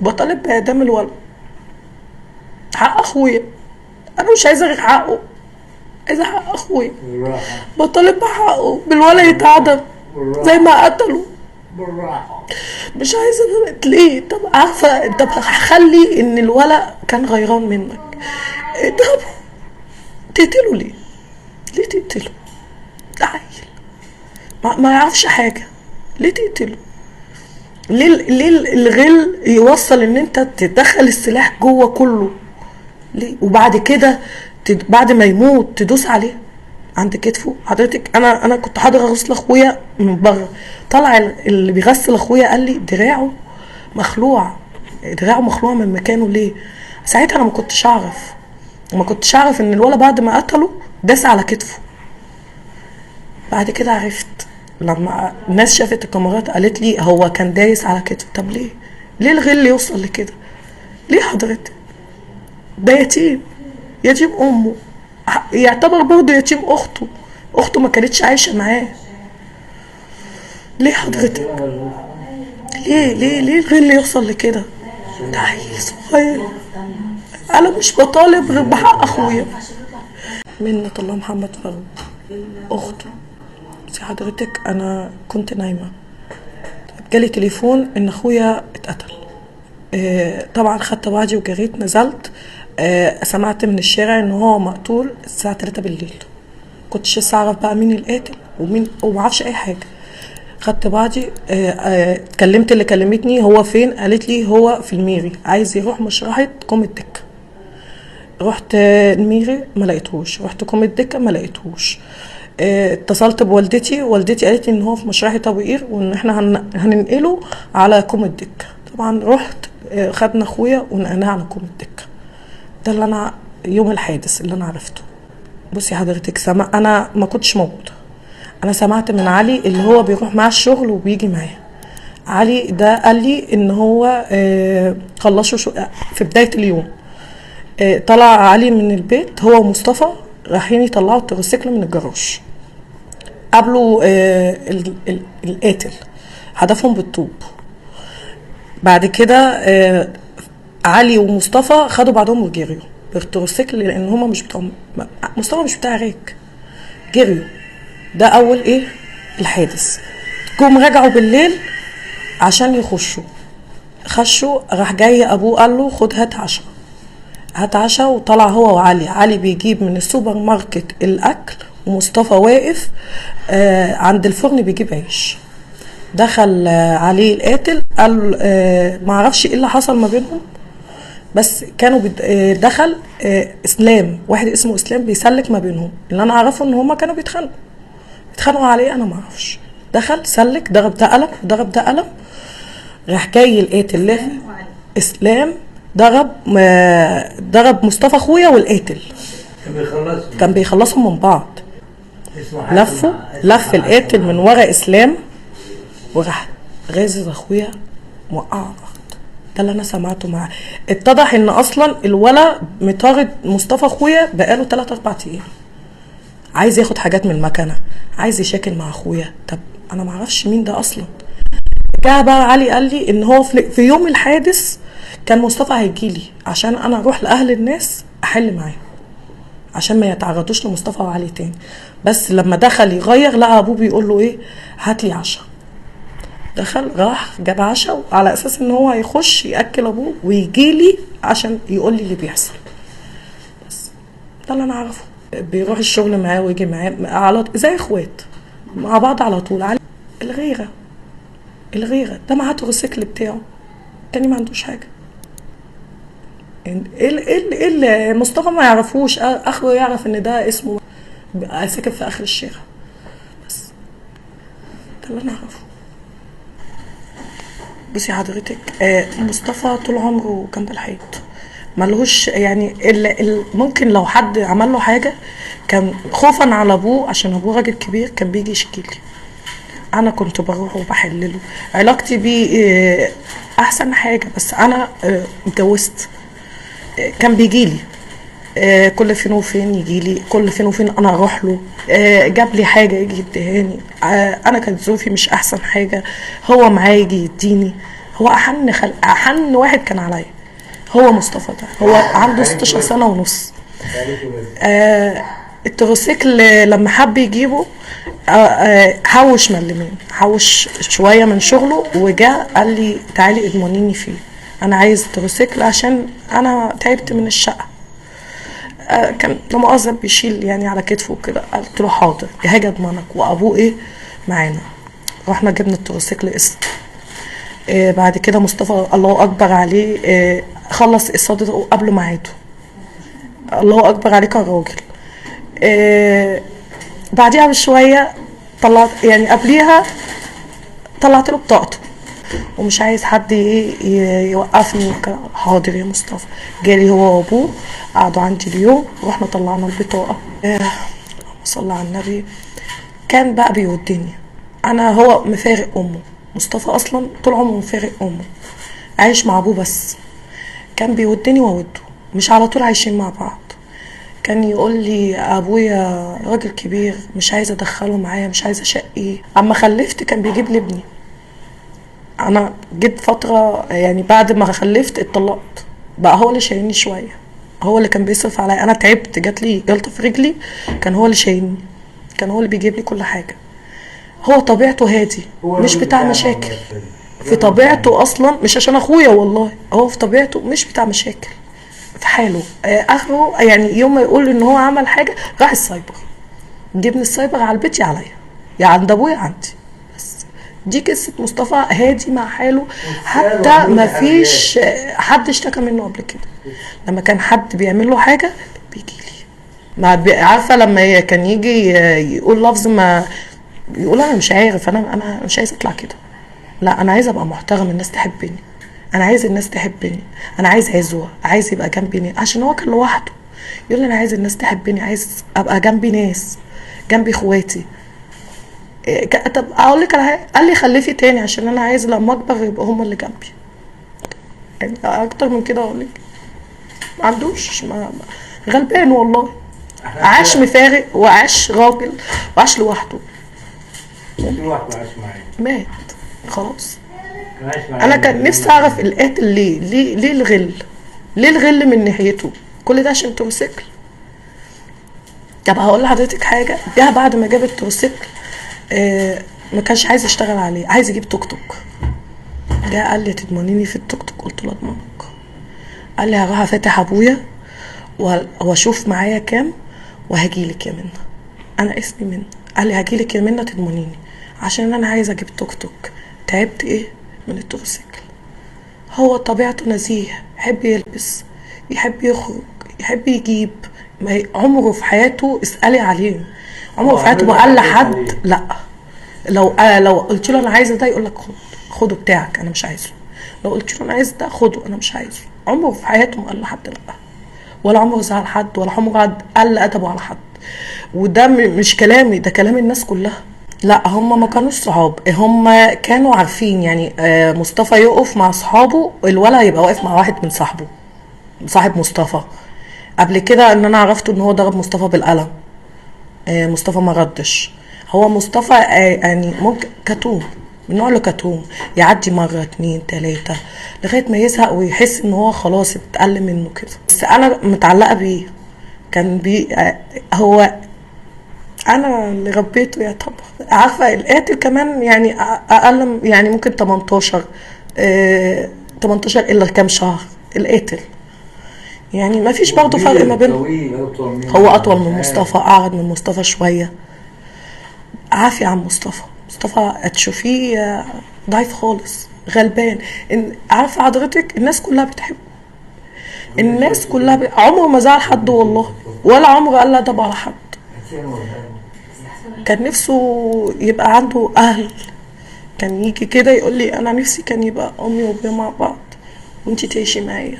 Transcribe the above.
بطالب باعدام الولد، حق اخويا. انا مش عايزه غير حقه، عايزه حق اخويا. بطالب بحقه، بالولد يتعدم زي ما قتلوا. مش عايزه بنت ليه؟ طب عارفه، طب هخلي ان الولد كان غيران منك، اضربه. تقتله ليه؟ ليه تقتله؟ ده عيل ما يعرفش حاجه، ليه تقتله؟ ليه الغل يوصل ان انت تدخل السلاح جوه كله؟ ليه؟ وبعد كده بعد ما يموت تدوس عليه عند كتفه. حضرتك انا كنت حاضر غسل اخويا من بره، طلع اللي بيغسل اخويا قال لي دراعه مخلوع، دراعه مخلوع من مكانه. ليه؟ ساعتها انا ما كنتش اعرف ان الولد بعد ما قتله داس على كتفه. بعد كده عرفت لما الناس شافت الكاميرات قالت لي هو كان دايس على كتفه. طب ليه؟ ليه الغل يوصل لكده؟ ليه حضرتك؟ ده يتيم امه، يعتبر برضه يتيم اخته ما كانتش عايشه معاه. ليه حضرتك؟ ليه الغل يوصل لكده؟ ده عيل صغير. انا مش بطالب غير بحق اخويا. منة الله محمد فاروق اخته. بس حضرتك انا كنت نايمه، جالي تليفون ان اخويا اتقتل. طبعا خدت بعضي وجريت نزلت. سمعت من الشارع ان هو مقتول الساعه 3 بالليل. كنتش لسه اعرف بقى مين القاتل ومين، وما اعرفش اي حاجه. خدت بعضي، كلمت اللي كلمتني هو فين، قالت لي هو في الميري، عايز يروح مشرحه كوم الدكه. رحت الميري ما لقيتهوش، رحت كوم الدكه ما لقيتهوش. اتصلت بوالدتي، والدتي قالت لي ان هو في مشرحه ابو قير وان احنا هننقله على كوم الدكه. طبعا رحت، خدنا اخويا ونقلناه على كوم الدكه. ده اللي انا يوم الحادث اللي انا عرفته. بصي حضرتك، انا ما كنتش موجوده. انا سمعت من علي اللي هو بيروح معاه الشغل وبيجي معاه. علي ده قال لي ان هو خلصوا في بدايه اليوم. طلع علي من البيت هو ومصطفى رايحين يطلعوا التروسيكل من الجراج، قابلوا القاتل هدفهم بالطوب. بعد كده علي ومصطفى خدوا بعضهم وجريوا بالتروسيكل لان هما مش بتوع مصطفى، مش بتاع ريك، جريوا. ده اول الحادث. جم رجعوا بالليل عشان يخشوا، خشوا، راح جاي ابوه قال له خد هات عشاء. وطلع هو علي بيجيب من السوبر ماركت الاكل ومصطفى واقف عند الفرن بيجيب عيش. دخل عليه القاتل، قال معرفش ايه اللي حصل ما بينهم، بس كانوا دخل اسلام، واحد اسمه اسلام بيسلك ما بينهم. اللي انا اعرفه ان هما كانوا بيتخانقوا عليه، انا ما اعرفش. دخل سلك، ضرب ده قلم وضرب ده قلم. راح جاي القاتل اسلام ضرب مصطفى اخويا والقاتل كان بيخلصهم من بعض. لف القاتل من ورا اسلام وراح غازز اخويا موقعه على الارض. ده اللي انا سمعته معاه. اتضح ان اصلا الولد مطارد مصطفى اخويا بقاله 3-4 ايام، عايز ياخد حاجات من المكنه، عايز يشاكل مع اخويا. طب انا معرفش مين ده اصلا. جه بقى علي قال لي ان هو في يوم الحادث كان مصطفى هيجيلي عشان انا اروح لاهل الناس احل معاهم عشان ما يتعرضوش لمصطفى وعلي تاني. بس لما دخل يغير لقى ابوه بيقول له هات لي عشاء. دخل راح جاب عشاء على اساس ان هو هيخش ياكل ابوه ويجيلي عشان يقول لي اللي بيحصل. بس ده اللي انا اعرفه. بيروح الشغل معاه ويجي معاه على زي اخوات مع بعض على طول. علي الغيره ده معاه التروسيكل بتاعه، تاني ما عندوش حاجه. ايه مصطفى ما يعرفوش، اخره يعرف ان ده اسمه ساكن في اخر الشارع. بس ده اللي انا اعرفه. بصي حضرتك، مصطفى طول عمره جنب الحيط، ملهوش يعني ممكن لو حد عمل له حاجه كان خوفا على ابوه عشان ابوه راجل كبير كان بيجي يشكي لي. انا كنت بروح وبحلله. علاقتي بيه احسن حاجه. بس انا اتجوزت، كان بيجيلي كل فين وفين، يجيلي كل فين وفين انا اروح له. جاب لي حاجه يجي يديهاني. انا كانت ظروفي مش احسن حاجه، هو معايا يجي يديني. هو احن واحد كان عليا هو مصطفى ده. هو عنده 16 سنه ونص. التروسيكل لما حب يجيبه حوش ملمين، حوش شويه من شغله وجاء قال لي تعالي اضمنيني فيه، انا عايز تروسيكل عشان انا تعبت من الشقه. كان لا مؤاخذه بيشيل يعني على كتفه وكده. قلت له حاضر هاجي اضمنك، وابوه ايه معانا. رحنا جبنا التروسيكل قسط. بعد كده مصطفى الله اكبر عليه خلص قسطه قبل ميعاده، الله اكبر عليه كان راجل. بعديها بشويه طلعت يعني قبليها طلعت له بطاقته ومش عايز حد يوقفني. حاضر يا مصطفى. جالي هو وابوه قعدوا عندي اليوم ورحنا طلعنا البطاقه. صلى على النبي. كان بقى بيودني انا، هو مفارق امه. مصطفى اصلا طول عمره مفارق امه، عايش مع ابوه بس. كان بيودني واوده، مش على طول عايشين مع بعض. كان يقول لي ابويا راجل كبير مش عايزه ادخله معايا، مش عايزه اشقيه. اما خلفت كان بيجيب لي ابني. انا جيت فتره يعني بعد ما خلفت اتطلقت، بقى هو اللي شايلني شويه، هو اللي كان بيصرف عليا. انا تعبت جات لي جلطه في رجلي، كان هو اللي شايلني، كان هو اللي بيجيب لي كل حاجه. هو طبيعته هادي مش بتاع مشاكل في طبيعته اصلا، مش عشان اخويا والله، هو في طبيعته مش بتاع مشاكل في حاله. اخره يعني يوم ما يقول ان هو عمل حاجه راح السايبر، جبني السايبر على البيت يا عليا يا عند ابويا عندي. بس دي قصه مصطفى هادي مع حاله، حتى ما فيش حد اشتكى منه قبل كده. لما كان حد بيعمل له حاجه بيجي لي، عارفه لما كان يجي يقول لفظ ما يقول انا مش عارف، انا مش عايز اطلع كده، لا انا عايز ابقى محترم، الناس تحبني، انا عايز الناس تحبني، انا عايز عزوه، عايز يبقى جنبي، عشان هو كان لوحده. يقول لي انا عايز الناس تحبني، عايز ابقى جنبي ناس، جنبي اخواتي. طب اقول لك على حاجه، قال لي خلفي تاني عشان انا عايز لما اكبر يبقى هم اللي جنبي. يعني اكتر من كده اقول لك ما عندوش، غلبان والله. عاش مفارق وعاش راجل وعاش لوحده. مات خلاص. انا كان نفسي اعرف القاتل ليه الغل، ليه الغل من ناحيته؟ كل ده عشان تروسيكل. طب هقول لحضرتك حاجه، ده بعد ما جاب التروسيكل ما كانش عايز يشتغل عليه، عايز يجيب توك توك. ده قال لي تضمنيني في التوك توك؟ قلت له اضمنك. قال لي هروح افتح ابويا واشوف معايا كام وهجيلك يا منى. انا اسمي منى. قال لي هجيلك يا منى تضمنيني عشان انا عايز اجيب توك توك. تعبت ايه من التروسيكل. هو طبيعته نزيه، يحب يلبس، يحب يخرج، يحب يجيب. عمره في حياته اسألي عليه، عمره في حياته ما قال لحد لا. لو قلت له انا عايزه ده يقول لك خده بتاعك انا مش عايزه. لو قلت له انا عايز ده خده انا مش عايزه. عمره في حياته ما قال لحد لا، ولا عمره زعل حد، ولا عمره قل ادبه على حد. وده مش كلامي، ده كلام الناس كلها. لا هم ما كانوش صحاب، هم كانوا عارفين يعني مصطفى يقف مع صحابه، الولا يبقى واقف مع واحد من صاحبه، صاحب مصطفى. قبل كده ان انا عرفته ان هو ضرب مصطفى بالقلم، مصطفى ما ردش. هو مصطفى يعني ممكن كتوم، من نوع له كتوم، يعدي مرة 2 3 لغاية ما يزهق ويحس ان هو خلاص اتقل منه كده. بس انا متعلقة بيه، كان هو انا اللي ربيته يعتبر. عارفه القاتل كمان يعني اقل، يعني ممكن 18 الا كام شهر القاتل، يعني ما فيش برضه فرق ما بينهم. هو اطول من مصطفى، اعرض من مصطفى شويه. عافيه عن مصطفى. مصطفى هتشوفيه ضعيف خالص، غلبان. عارفه حضرتك الناس كلها بتحبه، الناس كلها عمره ما زعل حد والله، ولا عمره قال ادب على حد. كان نفسه يبقى عنده اهل، كان يجي كده يقول لي انا نفسي كان يبقى امي وابويا مع بعض وانتي تعيشي معايا.